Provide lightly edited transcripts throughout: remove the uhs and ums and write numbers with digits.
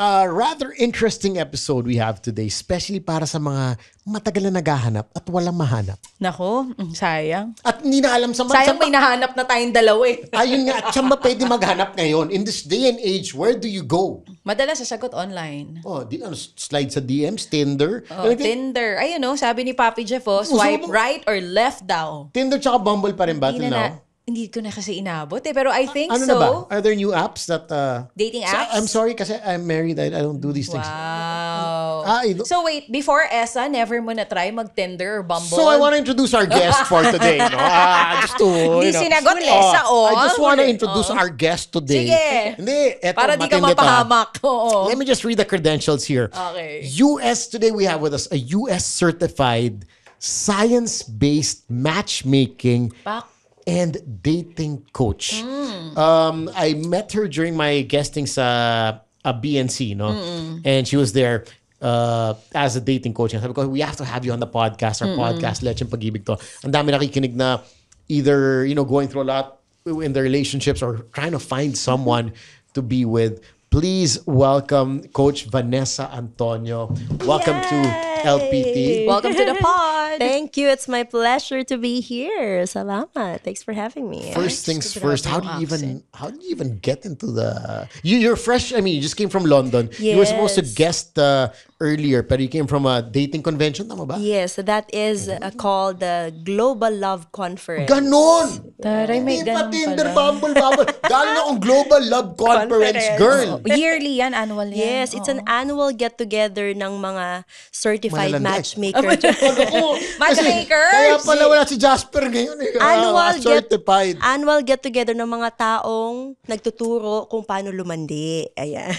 a rather interesting episode we have today, especially para sa mga matagal na naghahanap at walang mahanap. Nako, sayang. At hindi na alam sa Sayang may nahanap na tayong dalawa eh. Ayun nga, at saan ba pwede maghanap ngayon? In this day and age, where do you go? Madalas sasagot online. Oh, slide sa DMs, Tinder. Tinder. Ayun sabi ni Papi Jeff, swipe right or left daw. Tinder tsaka Bumble pa rin ba till now? Hindi ko na kasi inabot pero I think ano so. Na ba? Are there new apps that... dating apps? I'm sorry kasi I'm married. I don't do these things. Wow. So wait, before ESA, never mo na try mag-Tinder or Bumble? So I want to introduce our guest for today. No? Just to, Hindi sinagot ESA, I just want to introduce our guest today. Sige. Hindi, eto, para di ka mapahamak. Let me just read the credentials here. Okay. Today we have with us a US certified science-based matchmaking and dating coach. I met her during my guesting sa a BNC, no? And she was there as a dating coach. And sabi ko, we have to have you on the podcast. Our podcast, Lecheng Pag-ibig to. Ang dami nakikinig na either, going through a lot in their relationships or trying to find someone to be with. Please welcome Coach Vanessa Antonio. Welcome to LPT. Welcome to the pod. Thank you. It's my pleasure to be here. Salamat. Thanks for having me. First things first. How do you even get into the? You're fresh. I mean, you just came from London. Yes. You were supposed to guest earlier, but you came from a dating convention, tama ba? Yes, that is called the Global Love Conference. Ganon! Taray, may ganon Tinder, pala. Bumble. Ganon akong Global Love Conference, girl. Yearly yan, annual yan. Yes, it's an annual get-together ng mga certified Malalandi. matchmaker. Matchmakers? Kaya pala wala si Jasper ngayon. Certified. Annual get-together ng mga taong nagtuturo kung paano lumandi. Ayan.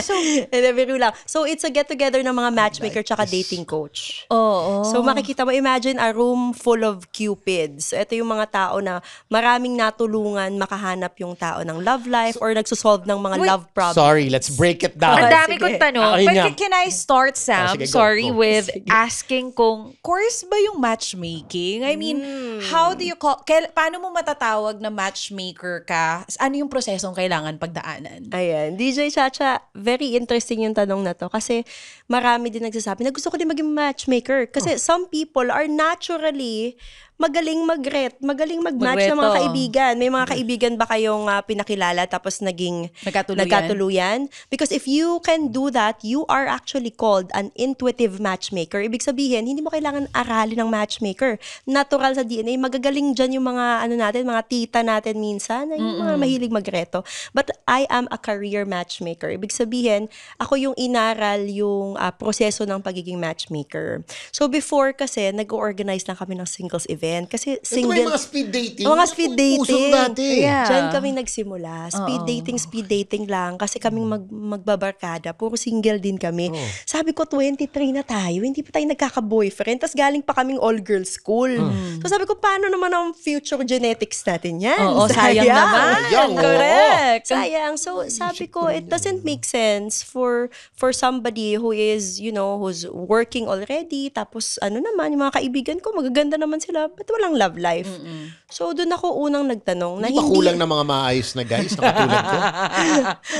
So, Biro lang. So, it's a get-together ng mga matchmaker tsaka dating coach. Oo. So, makikita mo, imagine a room full of cupids. Ito yung mga tao na maraming natulungan makahanap yung tao ng love life or nagsosolve ng mga love problems. Sorry, let's break it down. Ang dami sige. kong tanong. Ayun But nga. can I start, Sam? Sige, go, Sorry, go. with asking kung course ba yung matchmaking? I mean, how do you call... Paano mo matatawag na matchmaker ka? Ano yung prosesong kailangan pagdaanan? Ayan. DJ Chacha, very interesting yung tanong na to kasi marami din nagsasabi na gusto ko din maging matchmaker. Kasi some people are naturally magaling mag-match ng mga kaibigan. May mga kaibigan ba kayong pinakilala tapos naging nagkatuluyan? Because if you can do that, you are actually called an intuitive matchmaker. Ibig sabihin, hindi mo kailangan aralin ng matchmaker. Natural sa DNA. Magagaling dyan yung mga, mga tita natin minsan, yung mga mahilig magreto. But I am a career matchmaker. Ibig sabihin, ako yung inaral yung proseso ng pagiging matchmaker. So before kasi, nag-organize lang kami ng singles event. Kasi single... Ito may mga speed dating. Mga speed dating. Yeah. Diyan kami nagsimula. Speed dating lang. Kasi kaming magbabarkada. Puro single din kami. Sabi ko, 23 na tayo. Hindi pa tayo nagkaka-boyfriend. Tapos galing pa kaming all-girls school. So sabi ko, paano naman ang future genetics natin yan? Oo, sayang naman. Sayang, Correct. Sayang. So sabi ko, it doesn't make sense for somebody who is, who's working already. Tapos naman, yung mga kaibigan ko, magaganda naman sila. Ba't walang love life? So, doon ako unang nagtanong. Hindi ba kulang ng mga maayos na guys na katulad ko?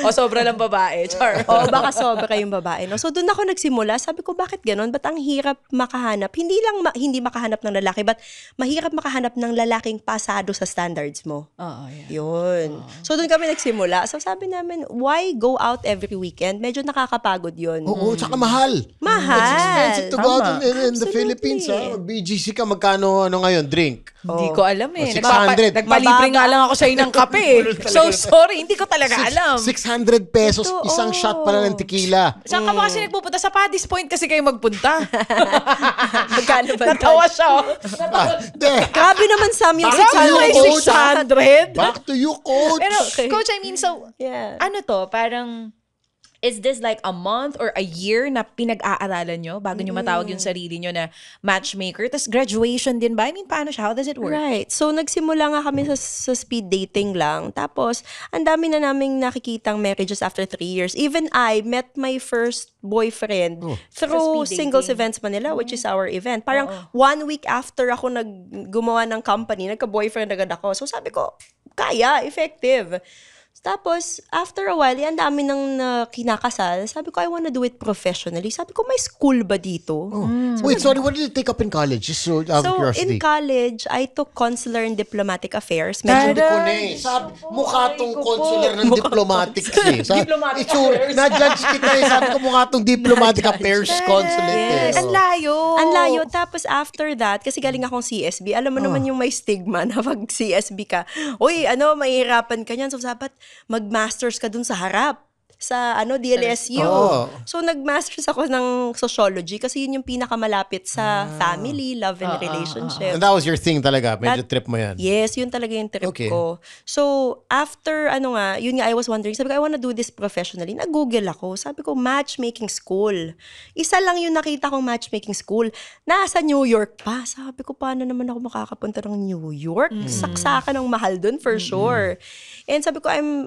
O sobra lang babae. Char. O baka sobra yung babae. No? So, doon ako nagsimula. Sabi ko, bakit ganon? Ba't ang hirap makahanap? Hindi lang hindi makahanap ng lalaki, but mahirap makahanap ng lalaking pasado sa standards mo. Oo, yeah. Yun. So, doon kami nagsimula. So, sabi namin, why go out every weekend? Medyo nakakapagod yun. Oo, tsaka mahal. Mahal. It's expensive to go out in the Absolutely. Philippines. BGC ka, magkano ngayon? Drink? Hindi ko alam eh. 600. Nagpalibre nga lang ako sa'yo ng kape eh. So sorry, hindi ko talaga alam. 600 pesos, Ito, isang shot pala ng tequila. Saan ka ba kasi nagpupunta? Sa Paddy's Point kasi kayo magpunta. Magkano ba? Natawa siya. Grabe naman, Sam, yung Back to you, 600. Back to you, coach. Pero, Coach, I mean, so, Yeah. ano to? Parang, is this like a month or a year na pinag-aaralan nyo bago nyo matawag yung sarili nyo na matchmaker? Tapos graduation din ba? I mean, paano siya? How does it work? Right. So, nagsimula nga kami sa speed dating lang. Tapos, ang dami na naming nakikitang marriages after 3 years. Even I met my first boyfriend through Sa speed Singles dating. Events Manila, which is our event. Parang 1 week after ako gumawa ng company, nagka-boyfriend agad ako. So, sabi ko, kaya, effective. Tapos, after a while, ang dami nang kinakasal. Sabi ko, I wanna do it professionally. Sabi ko, may school ba dito? Wait, sorry, what did you take up in college? Just so out of So, curiosity. in college, I took Consular and Diplomatic Affairs. Hindi ko na eh. Sabi, mukha tong consular ng diplomatic eh. Diplomatic affairs. Na-judge kita eh. Sabi ko mukha tong diplomatic affairs consulate eh. Yes. Ang layo. Ang layo. Tapos after that, kasi galing akong CSB, alam mo naman yung may stigma na pag CSB ka, uy, mahihirapan ka niyan. So, dapat mag-masters ka dun sa harap sa DLSU. So, nag-masters ako ng sociology kasi yun yung pinakamalapit sa family, love, and relationship. And that was your thing talaga? Medyo trip mo yan? Yes, yun talaga yung trip ko. So, after, yun nga, I was wondering, sabi ko, I wanna do this professionally. Nag-google ako. Sabi ko, matchmaking school. Isa lang yung nakita kong matchmaking school. Nasa New York pa. Sabi ko, paano naman ako makakapunta ng New York? Saksakan ng mahal dun, for sure. And sabi ko, I'm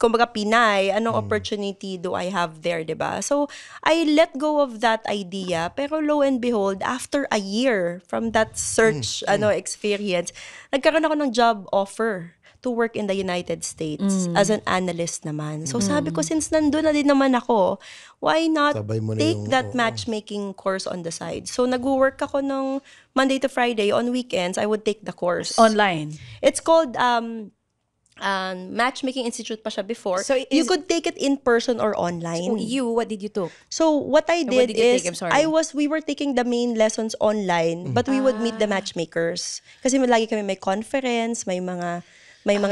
kumbaga Pinay, anong opportunity do I have there, diba? So, I let go of that idea, pero lo and behold, after a year from that search, experience, nagkaroon ako ng job offer to work in the United States as an analyst naman. So, sabi ko, since nandun na din naman ako, why not take that matchmaking course on the side? So, nag-work ako ng Monday to Friday. On weekends, I would take the course. Online. It's called Matchmaking Institute pa siya before. So, you could take it in person or online. So, what did you do? So what I did did you is take? I'm sorry. we were taking the main lessons online, but we would meet the matchmakers. Kasi lagi kami may conference, may mga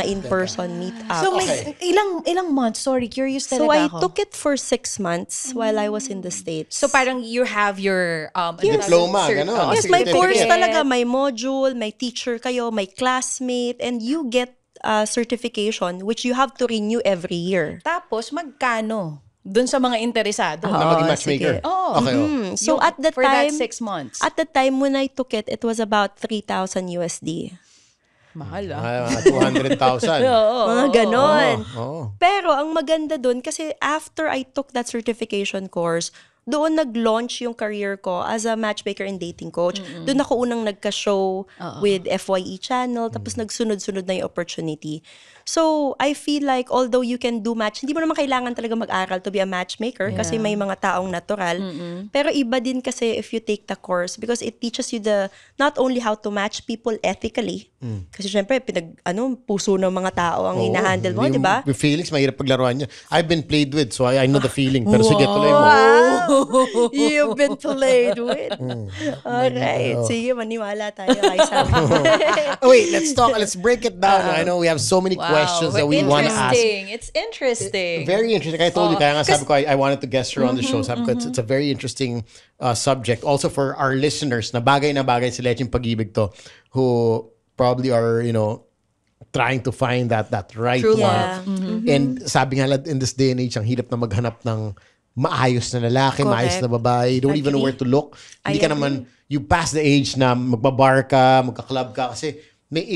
in-person meet-up. So, may ilang months? Sorry, curious So talaga I ako. took it for 6 months while I was in the States. So, parang you have your diploma, gano'n. yes, may course certificate. talaga, may module, may teacher kayo, may classmate, and you get certification which you have to renew every year. Tapos, magkano? Doon sa mga interesado. Na maging matchmaker. sige. Okay. So at the for time, that 6 months. At the time when I took it was about 3,000 USD. Mahal Mga 200,000. Mga ganon. Oh. Pero ang maganda dun, kasi after I took that certification course, doon nag-launch yung career ko as a matchmaker and dating coach. Doon ako unang nagka-show with FYE channel, tapos nagsunod-sunod na yung opportunity. So, I feel like although you can do match, hindi mo naman kailangan talaga mag-aral to be a matchmaker kasi may mga taong natural. Pero iba din kasi if you take the course because it teaches you not only how to match people ethically, kasi syempre, puso ng mga tao ang hinahandle mo, di ba? Yung feelings, mahirap paglaruan niya. I've been played with, so I know the feeling. Pero sige, tuloy mo. You've been played with. Alright. Sige, maniwala tayo kay Sam. Wait, let's break it down. I know we have so many questions that we want to ask. It's interesting. Very interesting. I told you, kaya nga sabi ko, I wanted to guest her on the show. Sabi ko, it's a very interesting subject. Also for our listeners, na bagay sila yung pag-ibig to, who probably are, trying to find that right True one. love. And sabi nga in this day and age, ang hirap na maghanap ng maayos na lalaki, maayos na babae. You don't even know where to look. Hindi ka naman, you pass the age na magbabar ka, magka-club ka, kasi may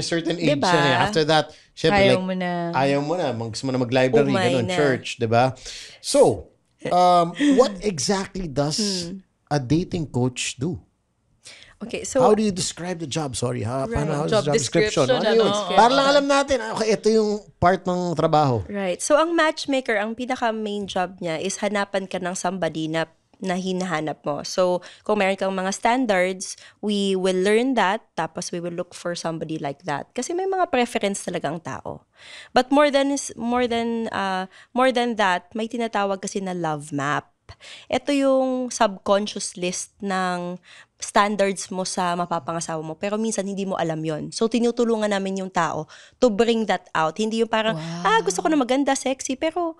certain age Diba? yan eh. After that, syempre, Ayaw mo na. Ayaw mo na. Gusto mo na mag-library, Umay ganun, na. church, diba? So, what exactly does a dating coach do? Okay, so How do you describe the job? Sorry, ha? Paano how's Job the job description? description, Ano yun? ano? Para lang alam natin, okay, ito yung part ng trabaho. right. So ang matchmaker, ang pinaka main job niya is hanapan ka ng somebody na hinahanap mo. So kung meron kang mga standards, we will learn that, tapos we will look for somebody like that. Kasi may mga preference talagang tao. But more than that, may tinatawag kasi na love map. Ito yung subconscious list ng standards mo sa mapapangasawa mo. Pero minsan, hindi mo alam yon. So, tinutulungan namin yung tao to bring that out. Hindi yung parang, gusto ko na maganda, sexy, pero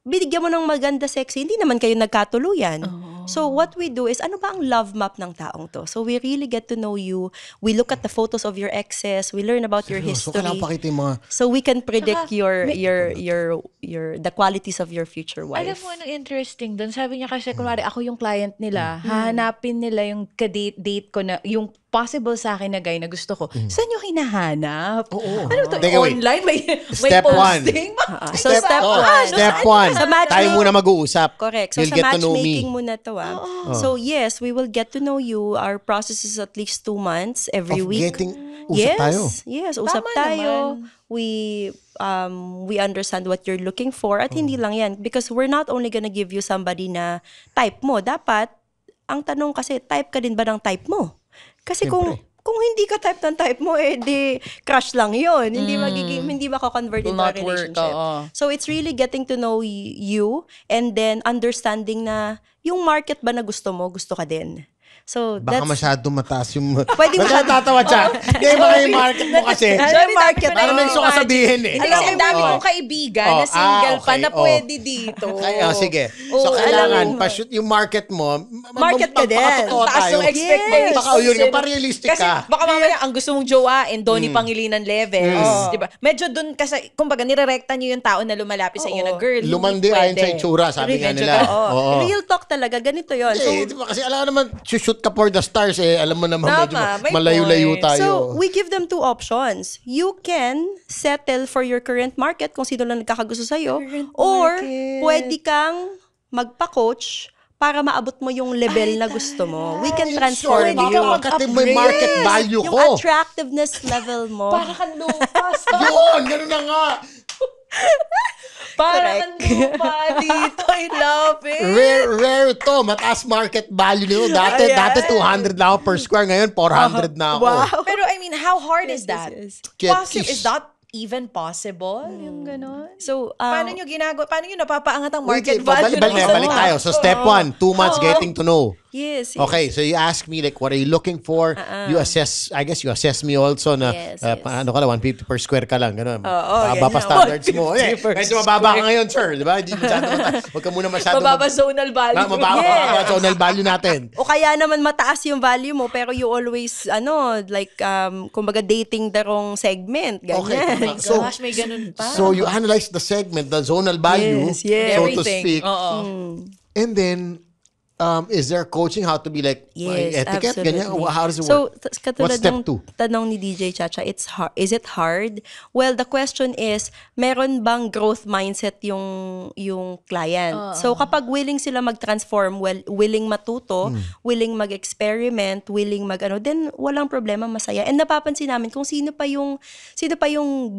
binigyan mo ng maganda, sexy, hindi naman kayo nagkatuluyan. So, what we do is, ano ba ang love map ng taong to? So, we really get to know you. We look at the photos of your exes. We learn about your So, history. kailangan pakita yung mga... So, we can predict the qualities of your future wife. Alam mo, anong interesting doon? Sabi niya kasi, kunwari, ako yung client nila, hahanapin nila yung date ko na, yung possible sa akin na guy na gusto ko. Saan yung hinahanap? Ano to? Teka, wait. Online? May Step one. posting? So, step one. Step one. Sa Tayo muna mag-uusap. Correct. So, You'll sa get to know matchmaking me. mo na to, So yes, we will get to know you. Our process is at least 2 months every Of week. usap tayo. Yes, usap Tama tayo. naman. We understand what you're looking for at hindi lang yan because we're not only gonna give you somebody na type mo. Dapat ang tanong kasi type ka din ba ng type mo? Kasi kung hindi ka type ng type mo, di crush lang yun. Hindi mako-convert into a not work, relationship. So it's really getting to know you and then understanding na yung market ba na gusto mo, gusto ka din. So Baka that's... masyadong mataas yung... Pwede Natatawa siya. Hindi, baka yung market mo kasi. Sorry, market. Parang may gusto ka sabihin eh. Hindi kasi ang dami kong kaibigan na single pa na pwede dito. Sige. So, kailangan pa-shoot yung market mo. Market ka din. Magpakatotoo Taas tayo. ng expectations. Baka yun, pa-realistic Kasi ka. baka mamaya ang gusto mong jowain, Donnie Pangilinan levels. Diba? Medyo dun kasi, kumbaga, nirerekta niyo yung tao na lumalapit sa inyo na girl. Lumandi ayon sa itsura, sabi nga nila. Real talk talaga, ganito yun. Di ba? Kasi alam naman, shoot ka for the stars alam mo naman medyo may malayo-layo point. tayo. So, we give them 2 options. You can settle for your current market kung sino lang nagkakagusto sa'yo. Or, pwede kang magpa-coach para maabot mo yung level na gusto mo. We can transform you. Bakit may market value ko? Yung attractiveness level mo. Para kang lupas. Yun, ganun na nga. Para kang lupa dito. I love it. Rare to. Mataas market value nito. Dati 200 na ako per square. Ngayon, 400 na ako. Wow. Pero I mean, how hard is that? Get Is that even possible? Yung gano'n? So, Paano nyo ginagawa? Paano nyo napapaangat ang market value? Balik tayo. So, step 1, 2 months getting to know. yes. Okay, so you ask me like, what are you looking for? You assess, I guess you assess me also na, Yes, ano ka lang, 150 per square ka lang, gano'n. Baba ganyan. pa standards mo. 150 per Kasi mababa ka ngayon, sir. Di ba? Huwag ka muna masyado. Mababa zonal value. Mababa ka zonal value natin. O kaya naman mataas yung value mo pero you always kumbaga dating the wrong segment, ganyan. Okay. So, Gosh, may ganun pa. So you analyze the segment, the zonal value, Yes. so to Everything. speak. Oo. And then, is there coaching how to be like etiquette? Ganyan? How does it So, work? katulad What's step ng 2? tanong ni DJ Chacha, is it hard? Well, the question is, meron bang growth mindset yung client? So, kapag willing sila mag-transform, willing matuto, willing mag-experiment, willing then walang problema, masaya. And napapansin namin kung sino pa yung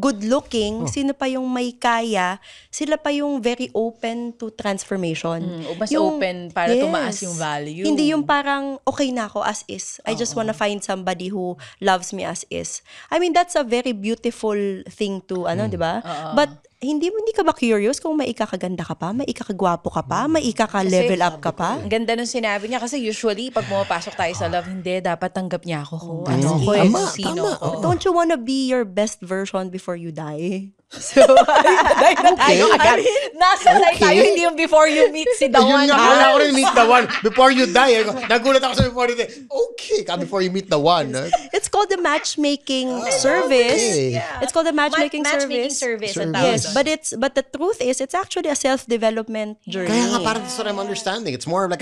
good looking, sino pa yung may kaya, sila pa yung very open to transformation. Mas open para tumaas yung value. Hindi yung parang okay na ako as is. I just wanna find somebody who loves me as is. I mean, that's a very beautiful thing to, di ba? But hindi ka ba curious kung may ikakaganda ka pa, may ikakagwapo ka pa, may ikaka-level up ka pa? Ang ganda nung sinabi niya kasi usually pag pumapasok tayo sa love, hindi, dapat tanggap niya ako kung sino ako. Don't you wanna be your best version before you die? So, die na tayo agad. Nasa die tayo, hindi yung before you meet si the one. Yun nga, wala ko rin meet the one. Before you die, nagulat ako sa before you die. Okay, before you meet the one. It's called the matchmaking service. Okay. It's called the matchmaking Matchmaking service. service. Yes, but the truth is, it's actually a self-development journey. Kaya nga, parang that's what I'm understanding. It's more like,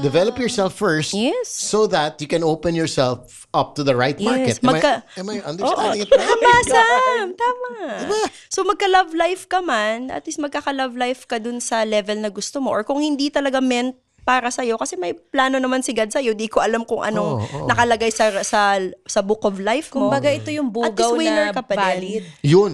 develop yourself first. Yes. So that you can open yourself up to the right market. Am I understanding it right? Tama, Sam. Tama. So, magka-love life ka man, at least magkaka-love life ka dun sa level na gusto mo. Or kung hindi talaga meant para sa'yo, kasi may plano naman si God sa'yo, di ko alam kung anong nakalagay sa book of life mo. Kumbaga, ito yung At least bugaw winner na ka pa din. valid. Yun.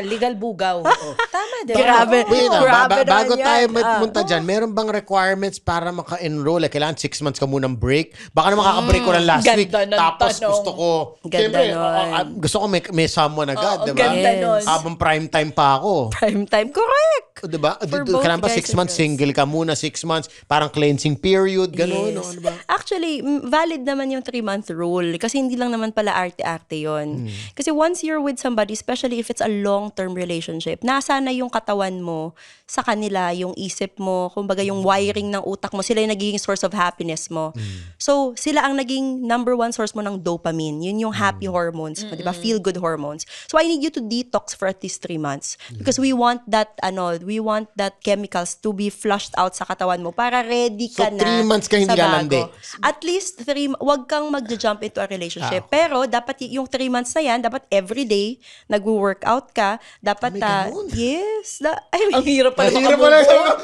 Legal bugaw. Tama, di ba? Grabe. Wait na, Grabe bago naman tayo yan. magpunta dyan, meron bang requirements para maka-enroll? Like, kailangan 6 months ka munang break? Baka na makaka-break ko lang last week. Ganda ng Tapos tanong. gusto ko, Ganda siyempre, nun. gusto ko may someone agad, Oo, diba? ganda nun. Habang prime time pa ako. Prime time, correct. Diba? For both Kailangan ba guys 6 months, and girls. single ka muna, 6 months, parang cleansing period, gano'n. Yes. Ano ba? Actually, valid naman yung 3-month rule kasi hindi lang naman pala arte-arte yon. Kasi once you're with somebody, especially if it's a long-term relationship, nasa na yung katawan mo sa kanila, yung isip mo, kumbaga yung wiring ng utak mo, sila yung nagiging source of happiness mo. So, sila ang naging number 1 source mo ng dopamine. Yun yung happy hormones mo, di ba? Feel-good hormones. So, I need you to detox for at least 3 months because we want that chemicals to be flushed out sa katawan mo para ready So, ka na 3 months ka hindi sa bago. lalandi. At least wag kang mag-jump into a relationship. Pero dapat yung 3 months na yan, dapat everyday nag-workout ka. Dapat, yes. Ang hirap pala Hirap pala.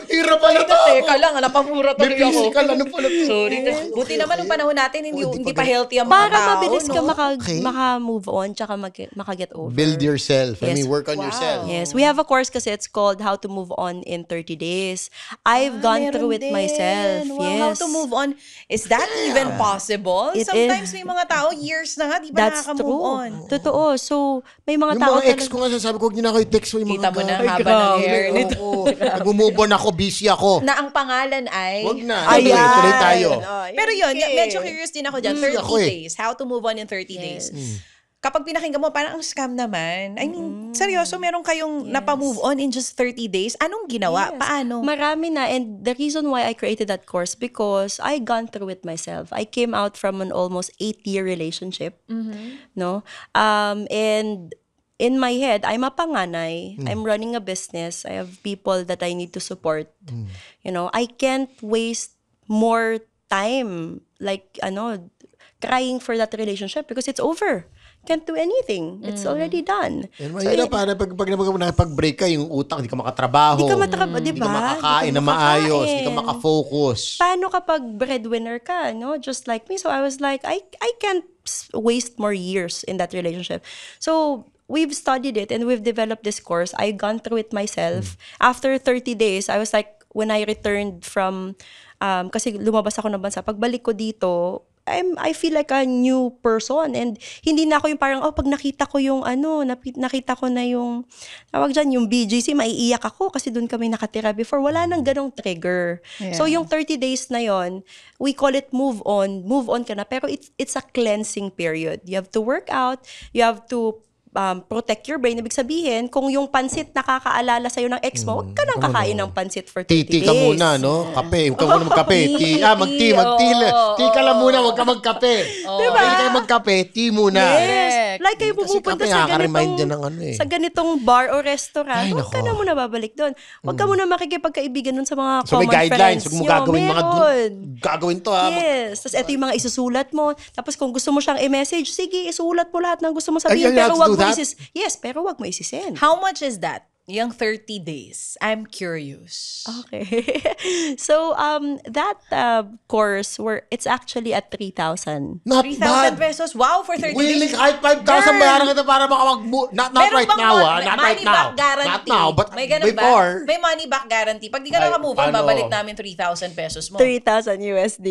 Hirap pala to. Teka lang, napamura May tuloy ako. physical, ano pala to? Sorry. Buti naman nung panahon natin, hindi pa healthy ang mga Para tao. mabilis ka Okay. maka-move on tsaka maka-get over. Build yourself. I Yes. mean, work on yourself. Yes, we have a course kasi it's called How to Move On in 30 Days. I've gone through it myself. Wow, Yes. how to move on. Is that even possible? It Sometimes is. may mga tao, years na nga, di ba That's nakaka-move true. on? Totoo. So, may mga Yung tao mga ex ko nga sabi ko, huwag niyo na kayo text. Yung Kita mga mo na guy. haba ng hair nito. Nag-move on ako, busy ako. Na ang pangalan ay... Huwag na. Ayan. Tuloy tayo. Pero yun, medyo curious din ako dyan. 30 ako eh. days. How to move on in 30 days. Kapag pinakinggan mo, parang ang scam naman. I mean, seryoso, meron kayong napamove on in just 30 days? Anong ginawa? Yes. Paano? Marami na. And the reason why I created that course because I gone through it myself. I came out from an almost 8-year relationship. No? And in my head, I'm a panganay. I'm running a business. I have people that I need to support. You know, I can't waste more time like crying for that relationship because it's over. Can't do anything. It's already done. And mahirap para pag nakipag-break ka, yung utang, hindi ka makatrabaho. Di ka matrabaho, di Hindi ba? ka makakain na maayos. Hindi ka makafocus. Paano kapag breadwinner ka, no? Just like me. So I was like, I can't waste more years in that relationship. So we've studied it and we've developed this course. I've gone through it myself. After 30 days, I was like, when I returned from, kasi lumabas ako ng bansa, pagbalik ko dito, I feel like a new person and hindi na ako yung parang pag nakita ko yung nakita ko na yung tawag dyan, yung BGC, maiiyak ako kasi doon kami nakatira before. Wala nang ganong trigger. Yeah. So yung 30 days na yon, we call it move on ka na, pero it's a cleansing period. You have to work out, you have to protect your brain. Ibig sabihin, kung yung pansit nakakaalala sa'yo ng ex mo, huwag ka nang kakain ng pansit for 30 Tea days. ka muna, no? Kape. Huwag ka muna magkape. Mag-tea. Tea ka lang muna, huwag ka magkape. Diba? Hindi kayo magkape, tea muna. Yes. Like kayo Kasi pupunta kape, sa nakaka-remind ganitong, yan ng ano eh. sa ganitong bar o restaurant, Ay, huwag ka nako. na muna babalik doon. Huwag ka muna makikipagkaibigan doon sa mga So may common guidelines. friends Huwag mo nyo. gagawin mga Meron. gagawin to ha. Yes. Tapos ito yung mga isusulat mo. Tapos kung gusto mo siyang i-message, sige, isulat mo lahat ng gusto mo you sabihin. have Pero to wag do mo that? pero wag mo isisend. How much is that? Yung 30 days. I'm curious. Okay. So, that course, it's actually at 3,000. Not 3,000 bad. pesos. Wow, for 30 Willing, days. kahit 5,000 Girl! bayaran kita para makamag-move. Not Meron right bang now, not money right now. back guarantee? Not now, but may ganun before. ba? May money back guarantee. Pag di ka Ay, nakamove on, ano? babalik namin 3,000 pesos mo. 3,000 USD.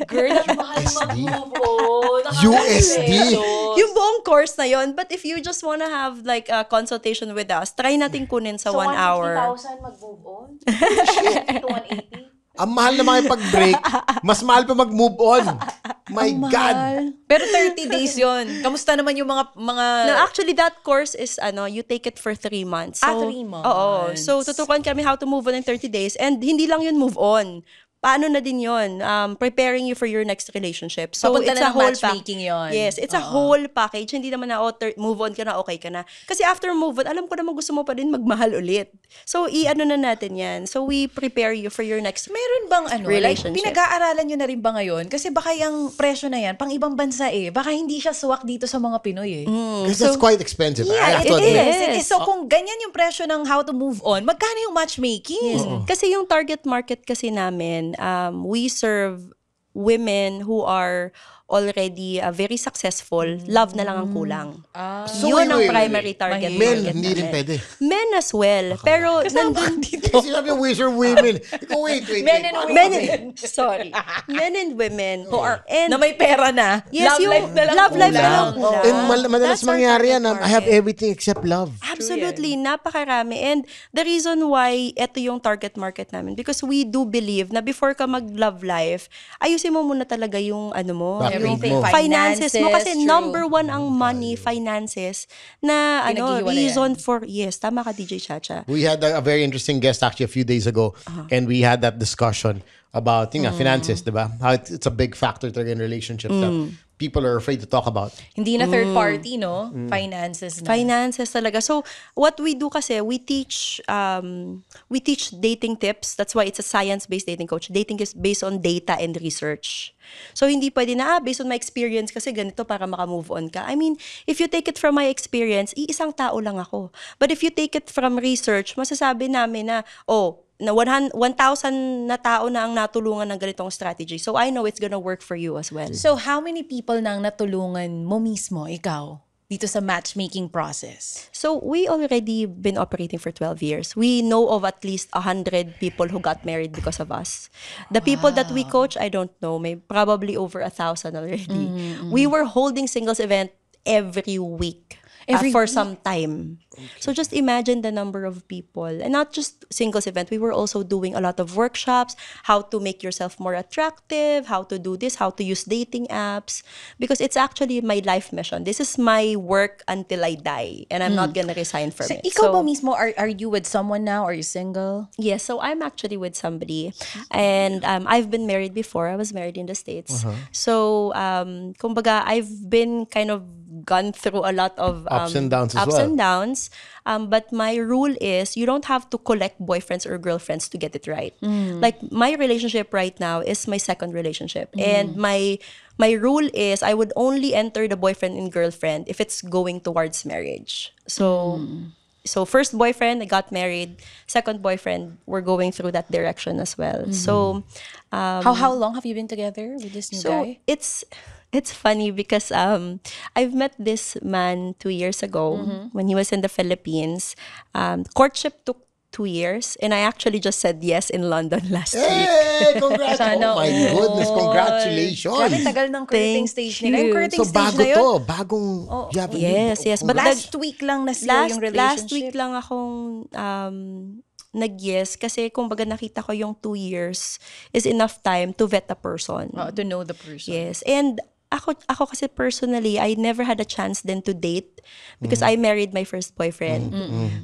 Girl, ang mahal mag-move on. USD. Yung buong course na yon. But if you just wanna have like a consultation with us, try natin kunin sa 1 hour. 150,000 mag-move on? Shit, to 180? Ang mahal na makipag-break, mas mahal pa mag-move on. My God. Pero 30 days yon. Kamusta naman yung mga... No, actually, that course is, you take it for 3 months. So, 3 months. Oo. So, tutukan kami how to move on in 30 days. And hindi lang yun move on. Paano na din yun? Preparing you for your next relationship. So, Papunta it's na a ng whole matchmaking yun. Yes, it's a whole package. Hindi naman na, move on ka na, okay ka na. Kasi after move on, alam ko naman gusto mo pa din magmahal ulit. So, i-ano na natin yan. So, we prepare you for your next Meron bang like, relationship. pinag-aaralan nyo na rin ba ngayon? Kasi baka yung presyo na yan, pang ibang bansa eh. Baka hindi siya suwak dito sa mga Pinoy eh. Because that's quite expensive. I have Yeah, to it admit. is. Yes. It is. So, kung ganyan yung presyo ng how to move on, magkano yung matchmaking? Kasi yung target market kasi namin, we serve women who are already very successful. Love na lang ang kulang. So, Yun ang wait. primary target Men, market hindi rin namin. pwede. Men as well. Pero nandun dito. Kasi sinabi yung ways are women. Ikaw, wait. Men and Paano Men kami? and, sorry. Men and women who are, and Na may pera na. yes, Love yung life na lang love life na kulang. lang kulang. And madalas That's our mangyari target yan. I have market. everything except love. Absolutely, napakarami. And the reason why ito yung target market namin, because we do believe na before ka mag-love life, ayusin mo muna talaga yung mo, Background yung mo. finances mo. Kasi True. number 1 ang money, finances, na Pinaghihiwalayan. reason for, yes, tama ka DJ Chacha. We had a very interesting guest actually a few days ago, and we had that discussion about finances, diba? How it's a big factor talaga in relationships. That people are afraid to talk about. Hindi na third party, no? Finances na. Finances talaga. So, what we do kasi, we teach dating tips. That's why it's a science-based dating coach. Dating is based on data and research. So, hindi pwede na, based on my experience kasi ganito para maka-move on ka. I mean, if you take it from my experience, iisang tao lang ako. But if you take it from research, masasabi namin na, na 1,000 na tao na ang natulungan ng ganitong strategy. So, I know it's gonna work for you as well. So, how many people nang natulungan mo mismo, ikaw, dito sa matchmaking process? So, we already been operating for 12 years. We know of at least 100 people who got married because of us. The people that we coach, I don't know, may probably over 1,000 already. We were holding singles event every week. For some time. So just imagine the number of people. And not just singles event, we were also doing a lot of workshops, how to make yourself more attractive, how to do this, how to use dating apps. Because it's actually my life mission. This is my work until I die. And I'm not gonna resign from it. Ikaw ba mismo, are you with someone now? Are you single? Yes, so I'm actually with somebody. And I've been married before. I was married in the States. So, kumbaga, I've been kind of gone through a lot of Ups and downs as ups well. and downs. But my rule is you don't have to collect boyfriends or girlfriends to get it right. Like my relationship right now is my second relationship. And my rule is I would only enter the boyfriend and girlfriend if it's going towards marriage. So first boyfriend, I got married. Second boyfriend, we're going through that direction as well. So How long have you been together with this new guy? It's funny because I've met this man 2 years ago when he was in the Philippines. Courtship took 2 years, and I actually just said yes in London last week. Hey, congrats! Sana Oh my all. goodness, congratulations! Grabe, tagal ng courting Thank stage nila. Yung you. courting So stage bago na yun, to, bagong you have a new- Yes. But last week lang na sila yung relationship. Last week lang akong nag-yes kasi kumbaga nakita ko yung 2 years is enough time to vet a person. To know the person. Yes. And ako kasi personally, I never had a chance then to date because I married my first boyfriend.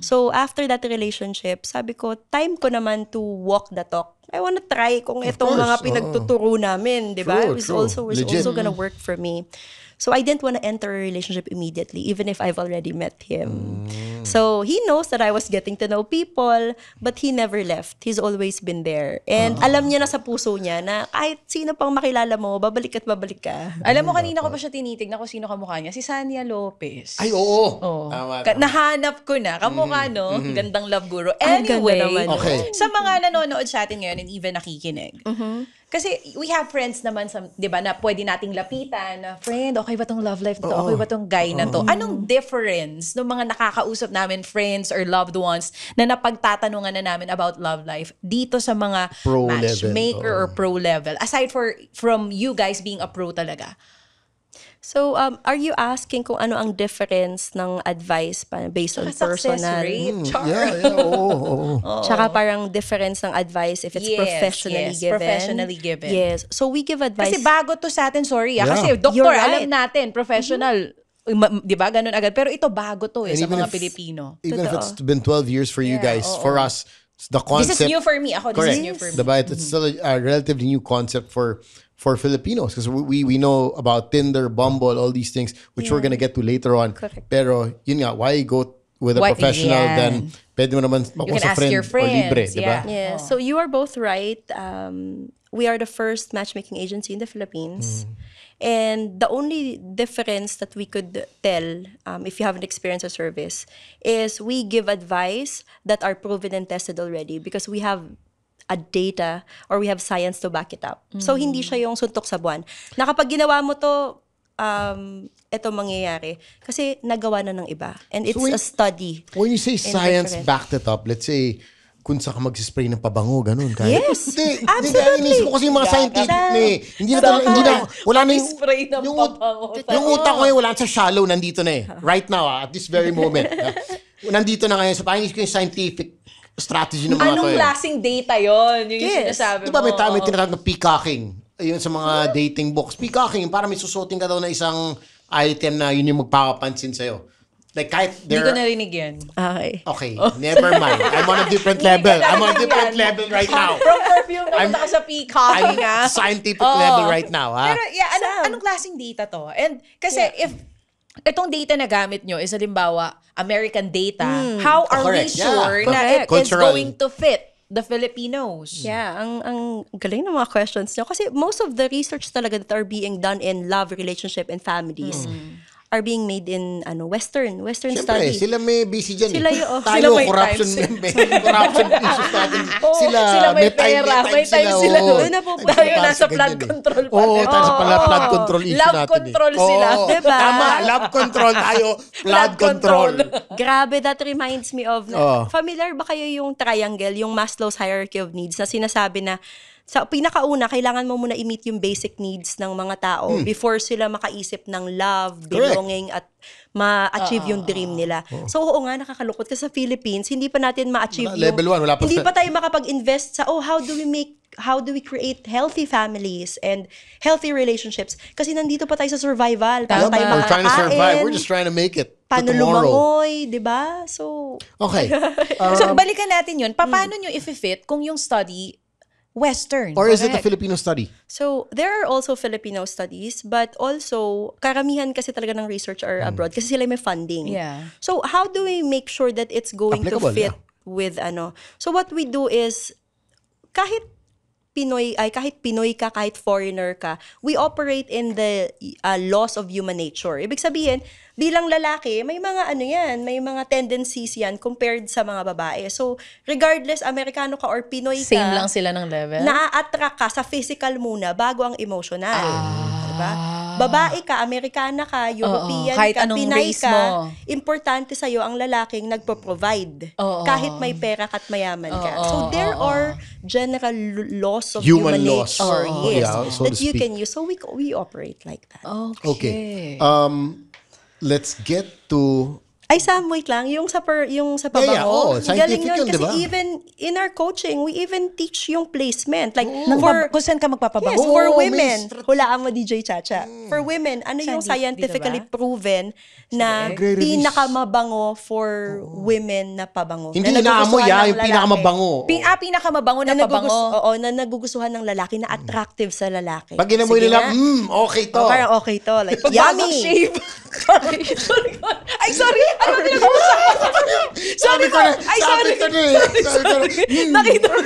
So after that relationship, sabi ko, time ko naman to walk the talk. I wanna try kung itong course, mga pinagtuturo namin, di ba? True, It's true. also Legit. gonna work for me. So I didn't want to enter a relationship immediately, even if I've already met him. So he knows that I was getting to know people, but he never left. He's always been there. And alam niya na sa puso niya na kahit sino pang makilala mo, babalik at babalik ka. Alam mo, kanina ko pa siya tinitignan kung sino kamukha niya. Si Sania Lopez. Ay, oo. Oh. Tama. Nahanap ko na. Kamukha, no? Gandang love guru. Ang ganda Anyway, naman. Okay. sa mga nanonood sa atin ngayon and even nakikinig, kasi we have friends naman, di ba, na pwede nating lapitan na, friend, okay ba tong love life na to? Okay ba tong guy na to? Anong difference ng mga nakakausap namin, friends or loved ones, na napagtatanungan na namin about love life dito sa mga Pro matchmaker level. or pro level? Aside from you guys being a pro talaga. So, are you asking kung ano ang difference ng advice based on Success personal? rate, char. Oo. Tsaka parang difference ng advice if it's professionally given. Professionally given. Yes. So, we give advice. Kasi bago to sa atin, sorry. Yeah. Kasi doktor, You're right. alam natin, professional. Di ba? Ganun agad. Pero ito bago to And sa even mga if- Pilipino. Even if Totoo. it's been 12 years for you guys, for us, the concept... This is new for me. This Correct. is new for me. Diba? It's still a relatively new concept for Filipinos because we know about Tinder, Bumble, all these things which we're gonna get to later on. Correct. Pero yun nga, why go with a Why- professional yan. then pwede mo naman You can sa ask friend your or libre, friends. diba? Yeah. So, you are both right. We are the first matchmaking agency in the Philippines. And the only difference that we could tell, if you haven't experienced a service, is we give advice that are proven and tested already because we have a data or we have science to back it up. So, hindi siya yung suntok sa buwan. Na kapag ginawa mo to, ito mangyayari. Kasi nagawa na ng iba. And it's when- a study. When you say science different. backed it up, let's say kung saan ka mag-spray ng pabango, ganun. Kaya, Yes, Hindi, absolutely. Inisip ko kasi yung mga scientific hindi na, wala na yung, Spray ng yung, pabango. yung utak ko ngayon, wala sa shallow, nandito na eh. Right now, at this very moment. Nandito na ngayon. So, parang ko yung scientific strategy ng mga to Anong eh. klaseng data yon? Yun yung Yes. sinasabi mo. Di ba may tinatawag na peacocking? Ayun sa mga dating books. Peacocking, para may susutin ka daw na isang item na yun yung magpapapansin sa'yo. Like kahit Hindi ko narinig yan. Okay. Okay, never mind. I'm on a different level. I'm on a different level right now. From perfume napunta ka sa coffee I'm nga. scientific level right now, ha? Pero yeah, anong klaseng data to? And kasi if itong data na gamit nyo is halimbawa American data, how are we Correct. sure Yeah. na it is Cultural. going to fit the Filipinos? Yeah, ang galing ng mga questions nyo. Kasi most of the research talaga that are being done in love, relationship, and families are being made in Western Siyempre, study. sila may busy dyan. Sila yung- Tayo, sila may corruption, corruption issues natin. Sila may pera, may time sila. oo. Doon na po tayo Nagpapasa nasa ganyan flood eh. control pa Oo, rin. tayo sa pala flood control issue Love natin. control Oo, sila. oo. Diba? Tama, love control tayo, flood control. Grabe, that reminds me of, familiar ba kayo yung triangle, yung Maslow's hierarchy of needs, na sinasabi na sa pinakauna, kailangan mo muna i-meet yung basic needs ng mga tao before sila makaisip ng love, belonging, at ma-achieve yung dream nila. So, oo nga, nakakalungkot. Kasi sa Philippines, hindi pa natin ma-achieve yung... Level 1, wala pa Hindi sa- pa tayo makapag-invest sa, how do we create healthy families and healthy relationships? Kasi nandito pa tayo sa survival. Paano Tama. tayo We're trying to survive. makakain? We're just trying to make it to Paano tomorrow. lumangoy, di ba? So, Okay. So, balikan natin yun. Paano nyo i-fit kung yung study Western? Or is it a Correct. Filipino study? So, there are also Filipino studies, but also, karamihan kasi talaga ng research are abroad kasi sila may funding. Yeah. So, how do we make sure that it's going Applicable, to fit yeah. with So, what we do is, kahit Pinoy ka, kahit foreigner ka, we operate in the laws of human nature. Ibig sabihin, bilang lalaki, may mga may mga tendencies yan compared sa mga babae. So, regardless, Amerikano ka or Pinoy ka, Same lang sila ng level? na-attract ka sa physical muna bago ang emotional. Diba? Babae ka, Amerikana ka, European kahit ka, anong Pinay race ka, mo. importante sa'yo ang lalaking nagpo-provide. Oo. Kahit may pera ka at mayaman ka. Oo, So there are general laws of Human human laws. nature, Oo, yes, yeah, so that to you speak. can use. So we operate like that. Okay. Let's get to... Ay, Sam, wait lang. Yung sa pabango. Yeah, oo. galing Scientific yun. yun, Kasi diba? even in our coaching, we even teach yung placement. Like, Kung saan ka magpapabango? yes, for Oo, women. may Hulaan mo, DJ Chacha. For women, ano yung Saan, scientifically dito ba? proven na Magre-release. pinakamabango for women na pabango? Hindi na inaamoy, nagugustuhan ng yung lalaki. pinakamabango. Pinakamabango na pabango. Oo, na nagugustuhan ng lalaki, na attractive sa lalaki. Pag inamoy Sige nila, nga. okay to. Oh, parang okay to. Like, Bagong yummy! shave. sorry. Ay, sorry. Ano ba pinag-uusapan? Sorry po. Ay, sorry. Sabi ko na eh. Nakita ko.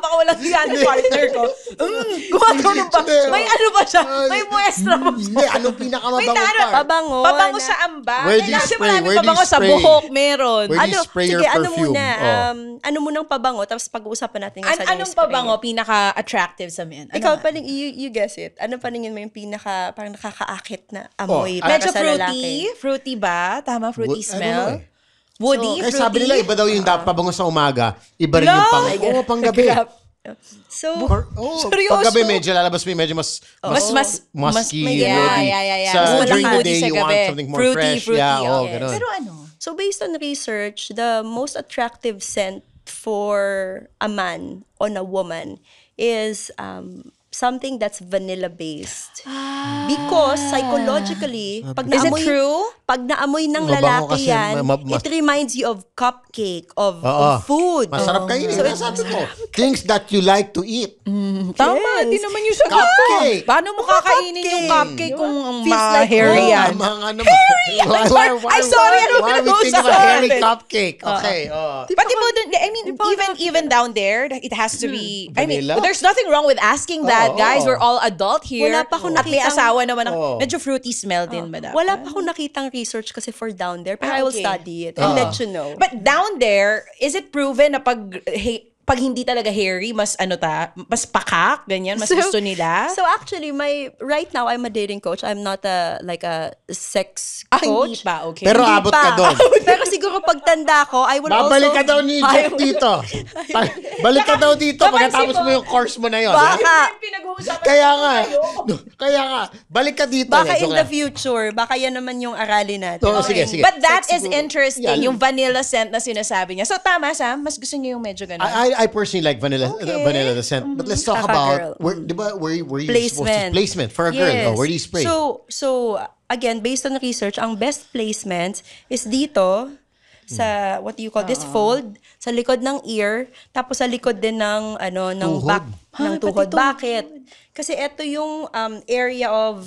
Baka walang yan ng partner ko. Gumagano ba? May ano ba siya? May muestra ba siya? Hindi, ano pinakamabango Wait, part? Pabango. Pabango na- sa amba. Where do you Kasi spray? maraming Where do you pabango sa spray? buhok. Meron. Where do you spray your sige, perfume? ano munang pabango, tapos pag-uusapan natin yung Anong pabango pinaka-attractive sa men? Ano Ikaw, nga? paling, you guess it. Ano paningin mo yung parang nakakaakit na amoy Oh, para Medyo sa lalaki? fruity ba? Tama, fruity Ano smell? eh. Woody, Eh, fruity? sabi nila, iba daw yung pabango sa umaga, iba rin yung No! panggabi. So, Seryoso? Paggabi medyo lalabas mo, medyo mas musky, may- woody. yeah. Sa Mas during the malakas day, sa you want gabi. something more Fruity, fresh. fruity, Yeah, yes. ganun. Pero ano? so based on research, the most attractive scent for a man on a woman is something that's vanilla-based. Because psychologically, pag Is it naamoy, true? pag naamoy ng Mabango lalaki kasi, yan, it reminds you of cupcake, of food. Masarap kainin. Sabi ko, things that you like to eat. Tama, di naman yung sa Cupcake. Paano mo kakainin yung cupcake kung Feels like ma-hairy home. yan? Why sorry, ano why are we thinking of a pinag-uusapan? hairy cupcake? Okay, Pati mo dun, I mean, even down there, it has to be, I mean, Vanilla? there's nothing wrong with asking that, guys. We're all adult here. Wala pa akong At may nakitang- asawa naman. Oo. Medyo fruity smell din ba dapat? Wala pa akong nakitang research kasi for down there, pero I will Okay. study it and let you know. But down there, is it proven na pag hindi talaga hairy, mas mas pakak, ganyan, mas gusto nila? So actually, right now, I'm a dating coach. I'm not a sex Hindi coach. pa, okay. Pero Hindi abot pa. ka doon. Pero siguro pagtanda ko, I will Babalik also... ka daw ni Jeff dito. Balik ka daw dito Napansin pagkatapos ko. mo yung course mo na yun. Baka. Pinag-uusapan Pag-uusapan Kaya natin nga. tayo. Kaya nga. Balik ka dito. Baka in Joke the lang. future, baka yan naman yung aralin natin. Oo, sige. But that is Siguro. interesting, Yeah. yung vanilla scent na sinasabi niya. So, tama, Sam? Mas gusto niyo yung medyo ganun? I personally like vanilla the scent. But let's talk Kaka-girl. about where you supposed to placement for a girl. Yes. Oh, where do you spray? So again, based on research, ang best placement is dito sa what do you call this fold sa likod ng ear, tapos sa likod din ng ng Tuhod. back ng Ay, tuhod. pati tuhod. Bakit? Kasi ito yung area of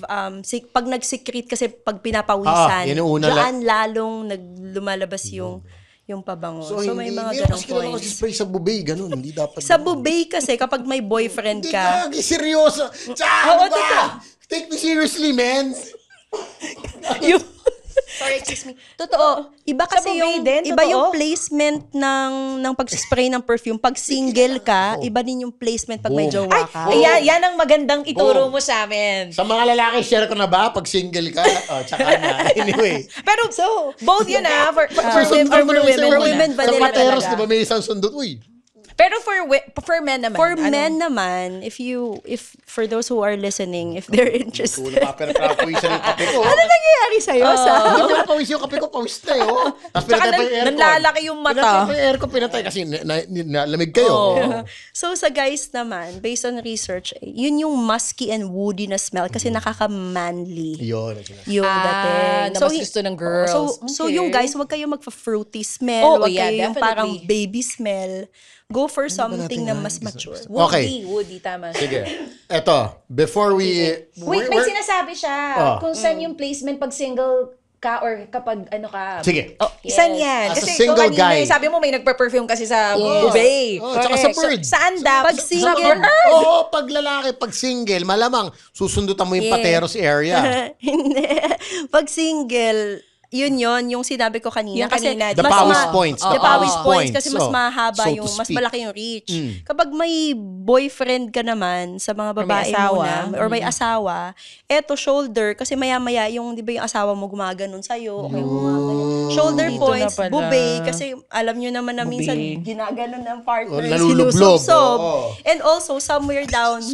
pag nag-secrete kasi pag pinapawisan, yan yung una diyan lalong lumalabas yung pabango. So, may mga ganong Kasi kailangan points. spray sa bubay, ganun. Hindi dapat. Sa bubay kasi kapag may boyfriend Hindi ka, ka. Seryoso. Oo, Ano ba? Take me seriously, man. Sorry, excuse me. Totoo. Iba kasi bubay yung din, iba yung totoo. placement ng pag-spray ng perfume. Pag single ka, iba din yung placement pag may Boom. jowa Ay, ka. yan ang magandang ituro Boom. mo sa amin. Sa mga lalaki, share ko na ba? Pag single ka? Tsaka na. Anyway. Pero, both yun for women. vanilla Sa pateros, talaga. di ba may isang sundot? Uy. Pero for men naman. For ano? men naman, if for those who are listening, if they're interested. Tulo pa, pero pawisan yung kape ko. Ano nangyayari sa'yo? Hindi ko pawis yung kape ko, pawis na eh. Oh. Tapos Tsaka pinatay pa yung aircon. nanlalaki yung mata. Pinatay pa yung aircon, pinatay kasi nalamig kayo. Oh. So sa guys naman, based on research, yun yung musky and woody na smell kasi nakaka-manly. Yun. Yung dating. na mas gusto ng girls. So Okay. yung guys, wag kayo magfa-fruity smell. Oh, wag yeah, kayo yung definitely. parang baby smell. Go for something na mas mature. Okay. Woody, tama. Sige. Eto, before we... Wait, may sinasabi siya. Oh. Kung saan yung placement pag single ka or kapag ano ka. Sige. Oh, Saan yan? As a Kasi single ikaw kanina, guy. sabi mo may nagpa-perfume kasi sa bubay. Oh, tsaka sa bird. So, saan dapat? Pag single, Oo, pag lalaki, pag single, malamang susundutan mo yung pateros area. hindi. Pag single, yun yung sinabi ko kanina. Yung Kasi kanina, The mas pawis ma- points. The pawis points. Kasi mas So, mahaba so to yung, mas speak. malaki yung reach. Kapag may boyfriend ka naman sa mga may babae mo asawa. na, or may asawa, eto shoulder, kasi maya-maya yung, di ba yung asawa mo gumaganon sa'yo, o may gumaganon. Shoulder Dito points, na pala. bubay, kasi alam nyo naman na minsan Bubay. ginaganon ng partner, O, nalulublob, sinusubsob. oo. And also, somewhere down,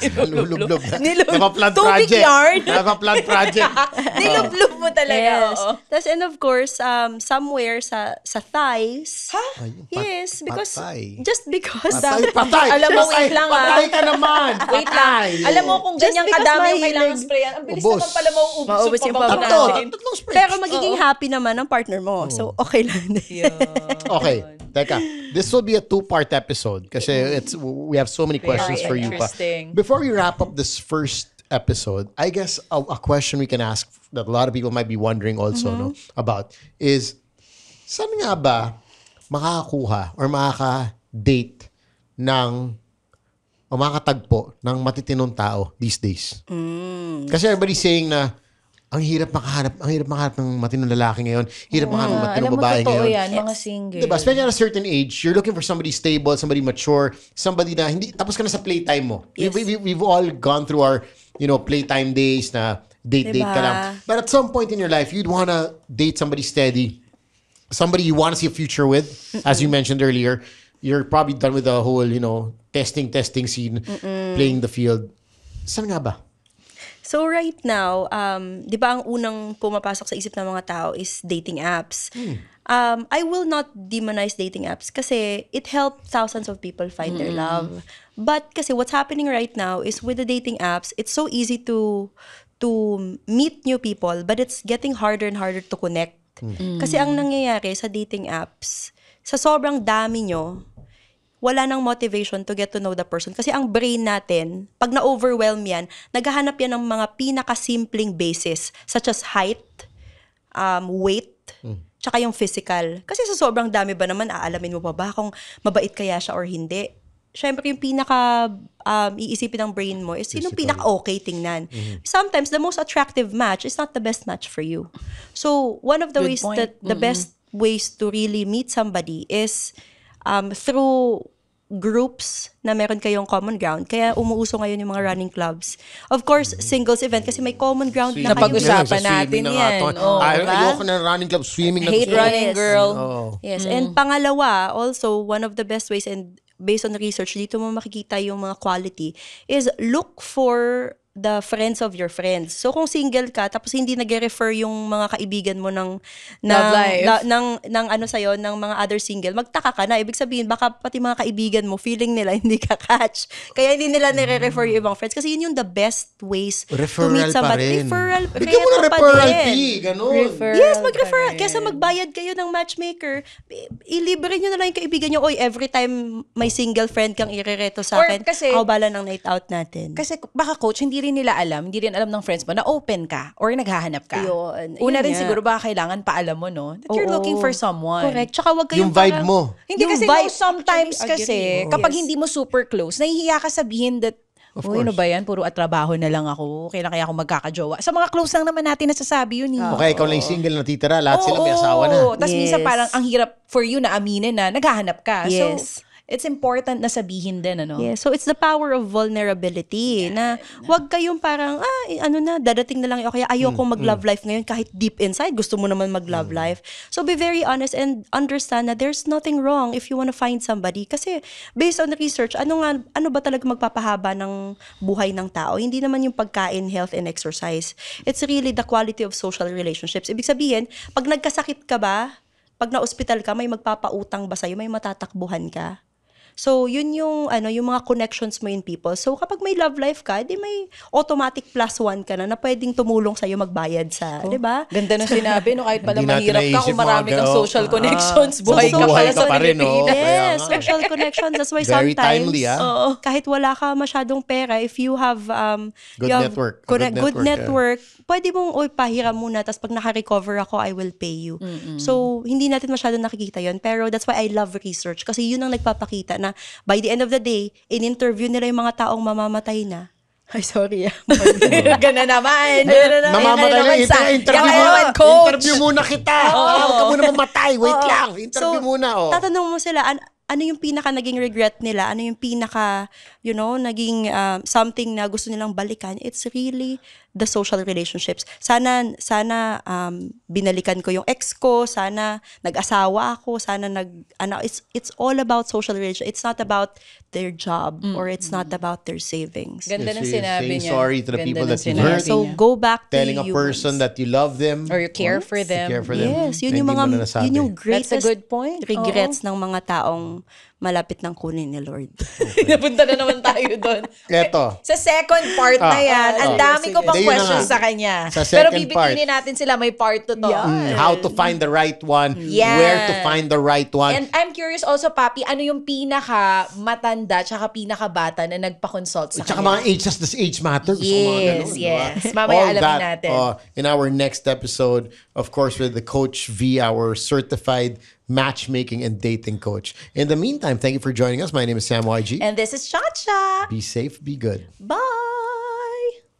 Nalulublob na. Nilub- Napa-plant Tubig project. yarn. Napa-plant project. Nilublob mo talaga. yes. Oo. Tas, and of course, somewhere sa thighs. Yes, because patay. just because Patay. Alam mo, Patay. wait lang, Patay ka naman. Wait lang. Patay. Alam mo kung Just ganyang because kadami yung mahilig. kailangan sprayan, ang bilis Ubos. naman pala mauubos Maubos yung pabango pabango. natin. Tatlong spray. pero magiging happy naman ang partner mo. So okay lang. Okay, teka. This will be a two-part episode kasi we have so many questions for you pa. interesting. Before we wrap up this first episode, I guess a question we can ask that a lot of people might be wondering also no about is saan nga ba makakakuha or makaka-date ng o makakatagpo ng matitinong tao these days? Kasi everybody's saying na ang hirap makahanap ng matinong lalaki ngayon. Hirap makahanap ng matinong Alam mo, babae totoo ngayon. yan, mga single. Diba? Especially at a certain age, you're looking for somebody stable, somebody mature, somebody na hindi, tapos ka na sa playtime mo. Yes. We've all gone through our, playtime days na date ka Diba? lang. But at some point in your life, you'd wanna date somebody steady, somebody you wanna see a future with. As you mentioned earlier, you're probably done with the whole, testing scene, playing the field. Saan nga ba? So right now, 'di ba ang unang pumapasok sa isip ng mga tao is dating apps. I will not demonize dating apps kasi it helped thousands of people find their love. But kasi what's happening right now is with the dating apps, it's so easy to meet new people, but it's getting harder and harder to connect. Kasi ang nangyayari sa dating apps, sa sobrang dami nyo, wala nang motivation to get to know the person. Kasi ang brain natin, pag na-overwhelm yan, naghahanap yan ng mga pinakasimpleng basis, such as height, weight, tsaka yung physical. Kasi sa sobrang dami ba naman, aalamin mo pa ba kung mabait kaya siya or hindi? Siyempre, yung iisipin ng brain mo is yung pinaka-okay tingnan. Sometimes, the most attractive match is not the best match for you. So, one of the Good ways point. that, the best ways to really meet somebody is through groups na meron kayong common ground. Kaya umuuso ngayon yung mga running clubs. Of course, singles event kasi may common ground na kayo. Napag-usapan natin yan. Oh, diba? Ayoko na running club, swimming na Hate gusto ko. running, girl. Oh. Yes, and pangalawa, also, one of the best ways and based on research, dito mo makikita yung mga quality, is look for the friends of your friends. So kung single ka tapos hindi nag-refer yung mga kaibigan mo ng Love life. ng ano sa'yo, ng mga other single, magtaka ka na. Ibig sabihin, baka pati mga kaibigan mo, feeling nila hindi ka catch. Kaya hindi nila nire-refer yung ibang friends. Kasi yun yung the best ways to Referral meet pa somebody. rin. Referral. Bigyan mo kaya ng pa referral din. fee. Ganun. Yes, mag-referral. Kesa magbayad kayo ng matchmaker, ilibre nyo na lang yung kaibigan nyo. Oy, every time may single friend kang irereto sa Or akin, kasi- ako bala ng night out natin. Kasi baka coach, hindi rin rin alam ng friends mo na open ka or naghahanap ka. Yun. Una Yun rin nga. siguro baka kailangan paalam mo, no? That you're Oo. looking for someone. Correct. Tsaka wag kayong Yung vibe parang- mo. Hindi Yung kasi vibe, sometimes actually, kasi agree. kapag Yes. hindi mo super close, nahihiya ka sabihin that Of uy, ano course. ba yan? Puro at trabaho na lang ako. Kailan kaya ako magkakajowa? Sa mga close lang naman natin nasasabi yun. O kaya ikaw lang yung single na titira, lahat sila may asawa na. Tapos minsan Yes. parang ang hirap for you na aminin na naghahanap ka. Yes. So, it's important na sabihin din, ano? Yeah, so it's the power of vulnerability na wag kayong parang, dadating na lang ako, kaya ayokong mag-love life ngayon kahit deep inside, gusto mo naman mag-love life. So be very honest and understand na there's nothing wrong if you wanna find somebody. Kasi based on research, ano ba talaga magpapahaba ng buhay ng tao? Hindi naman yung pagkain, health, and exercise. It's really the quality of social relationships. Ibig sabihin, pag nagkasakit ka ba, pag na-hospital ka, may magpapautang ba sa'yo, may matatakbuhan ka? So, yun yung mga connections mo in people. So, kapag may love life ka, di may automatic +1 ka na pwedeng tumulong sa'yo magbayad sa, di ba? Ganda ng sinabi, no? Kahit pala Hindi natin mahirap ka naisip kung marami mga kang gano'n. social connections, buhay so ka buhay pala ka sa pa rin, no? Pilipinas. Kaya Yes, nga. social connections. That's why Very sometimes, timely, ah. oo, kahit wala ka masyadong pera, if you have, Good you have network. good Good network, pwede mong, pahiram muna, tapos pag naka-recover ako, I will pay you. So, hindi natin masyadong nakikita yon. Pero that's why I love research. Kasi yun ang nagpapakita na by the end of the day, in-interview nila yung mga taong mamamatay na. Ay, sorry. Gana naman. Mamamatay lang, interview muna kita. Huwag ka muna mamatay. Wait lang. Interview muna. Tatanong mo sila, ano yung pinaka naging regret nila? Ano yung pinaka, naging something na gusto nilang balikan? It's really the social relationships. Sana binalikan ko yung ex ko, sana nag-asawa ako, sana it's all about social relationship. It's not about their job or it's not about their savings. Ganda ng Yes, sinabi saying niya. sorry to the Ganda people ng that you've sinabi hurt. So, niya. go back to Telling a humans. person that you love them. Or you care for them. You care for them. Yes, yun na yung hindi mga, mo na nasabi. yun yung greatest That's a good point. regrets ng mga taong malapit ng kunin ni Lord. Napunta na naman tayo doon. Eto. Sa second part na yan, ang dami ko pang Sige. questions Sige. sa kanya. Sa Pero second bibitinin natin sila, may part 2 to. How to find the right one. Yan. Where to find the right one. And I'm curious also, Papi, ano yung pinaka matanda tsaka pinaka bata na nagpa-consult sa Tsaka kanya? mga age, does age matter? Gusto mo mga Yes, ganun, yes. diba? Mamaya All alamin that, natin. in our next episode, of course, with the Coach V, our certified matchmaking and dating coach. In the meantime, thank you for joining us. My name is Sam YG. And this is Chacha. Be safe, be good. Bye!